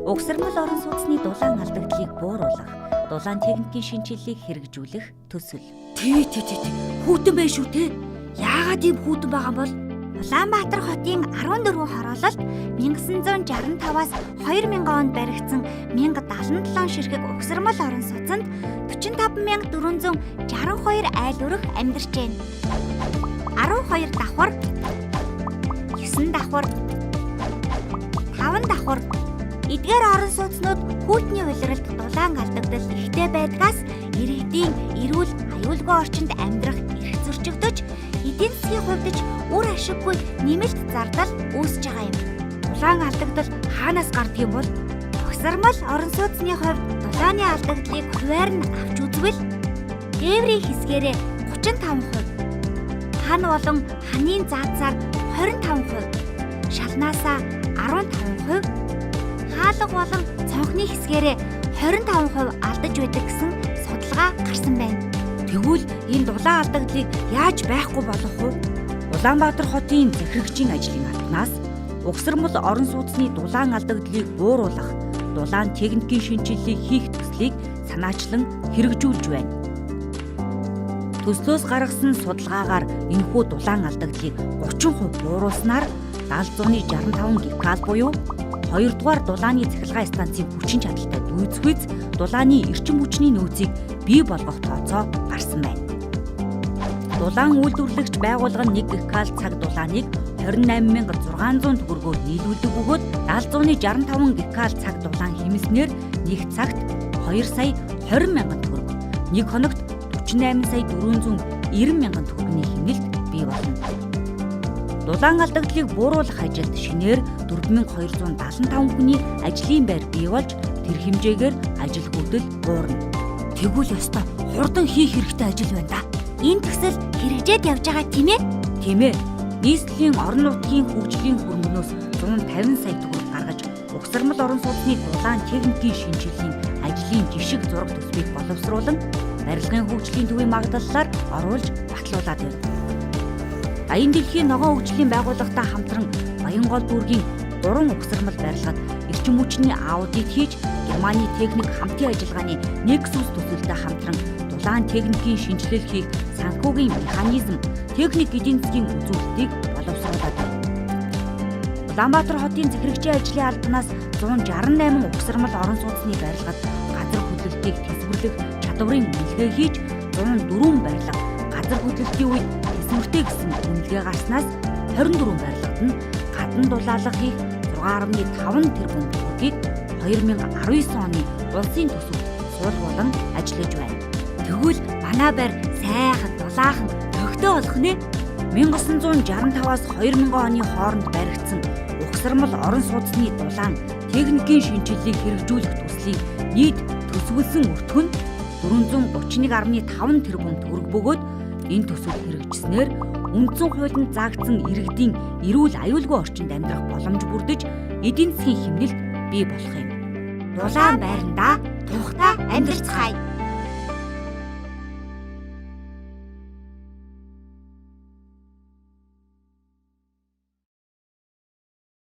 Угсармал орон сууцны дулаан алдагдлыг бууруулах, дулаан техникийн шинжилгээг хэрэгжүүлэх төсөл. Тий. Хүүтэн байх шүү те. Яагаад ийм хүүтэн байгаа бол? Улаанбаатар хотын 14 хороололд 1965-аас 2000 онд баригдсан 1077 ширхэг угсармал орон сууцнд 45462 айл өрх амьдарч байна. 12 давхар, 9 давхар, 5 давхар эдгээр орон сууцнууд хүүтний улиралд дулаан алдагдал ихтэй байдгаас иргэдийн эрүүл аюулгүй орчинд амьдрах эрх зөрчигдөж, эдийн засгийн хувьд ч үр ашиггүй нэмэлт зардал үүсэж байгаа юм. Дулаан алдагдал хаанаас гардаг юм бол? Угсармал орон сууцны хувьд дулааны алдагдлыг хуваар нь авч үзвэл тээврийн хэсгээрээ 35%, хан болон ханийн заацаар 25%, шалнаасаа 15%, хаалга болон цонхны хэсгээрээ 25% алдаж байдаг гэсэн судалгаа гарсан байна. Тэгвэл энэ дулаан алдагдлыг яаж байхгүй болох вэ? Улаанбаатар хотын захирагчийн ажлын албанаас угсармал орон сууцны дулаан алдагдлыг бууруулах, дулаан техникийн шинжилгээг хийх төслийг санаачлан хэрэгжүүлж байна. Төслөөс гаргасан судалгаагаар энэхүү дулаан алдагдлыг 30% бууруулснаар 7065 гикал буюу 2 дугаар дулааны цахилгаан станцын хүчин чадалтай дүйцэхүйц дулааны эрчим хүчний нөөцийг бий болгох тооцоо гарсан байна. Дулаан үйлдвэрлэгч байгууллага нь 1 гикал цаг дулааныг 28600 төгрөгөөр нийлүүлдэг бөгөөд 765 гикал цаг дулаан хэмнэснээр нэг цагт 2 сая 20 мянган төгрөг, нэг хоногт 48 сая 490 мянган төгрөгийн хэмнэлт бий болно. Дулаан алдагдлыг бууруулах ажилд шинээр 4275 хүний ажлын байр бий болж тэр хэмжээгээр ажил хөдөл буурна. Тэгвэл ёстой хурдан хийх хэрэгтэй ажил байна да. Энэ төсөл хэрэгжээд явж байгаа тийм ээ? Тийм ээ. Нийслэлийн орон нутгийн хөгжлийн хөрөнгөнөөс 150 сая төгрөг гаргаж, угсармал орон сууцны дулаан техникийн шинжилгээний ажлын жишг зураг төсвийг боловсруулан, барилгын хөгжлийн төвийн магадлалаар оруулж батлуулаад байна. Аян дэлхийн ногоон хөгжлийн байгууллагатай хамтран Баянгол дүүргийн 3 угсармал барилгад эрчим хүчний аудит хийж, Германы техник хамтын ажиллагааны Nexus төсөлтэй хамтран дулаан техникийн шинжилгээ хийх санхүүгийн механизм, техник эдийн засгийн үзүүлэлтийг боловсруулад байна. Улаанбаатар хотын захирагчийн ажлын албанаас 168 угсармал орон сууцны барилгад газар хөдлөлтийг тэсвэрлэх чадварын үнэлгээ хийж, 104 барилга газар хөдлөлтийн үед тэсвэртэй гэсэн үнэлгээ гарснаас 24 барилгад нь гадна дулаалга хийх 6.5 тэрбум төгрөгийг 2019 оны улсын төсөвт суулгуулан ажиллаж байна. Тэгвэл манай байр сайхан дулаахан төгтөө болох нэ? 1965-аас 2000 оны хооронд баригдсан угсармал орон сууцны дулаан техникийн шинжилгээг хэрэгжүүлэх төслийн нийт төсвөлсөн өртгө нь 431.5 тэрбум төгрөг бөгөөд энэ төсөл хэрэгжснээр үндсэн хуулинд заагдсан иргэдийн эрүүл аюулгүй орчинд амьдрах боломж бүрдэж, эдийн засгийн хэмнэлт бий болох юм. Дулаан байранда тухтай амьдрцгаая.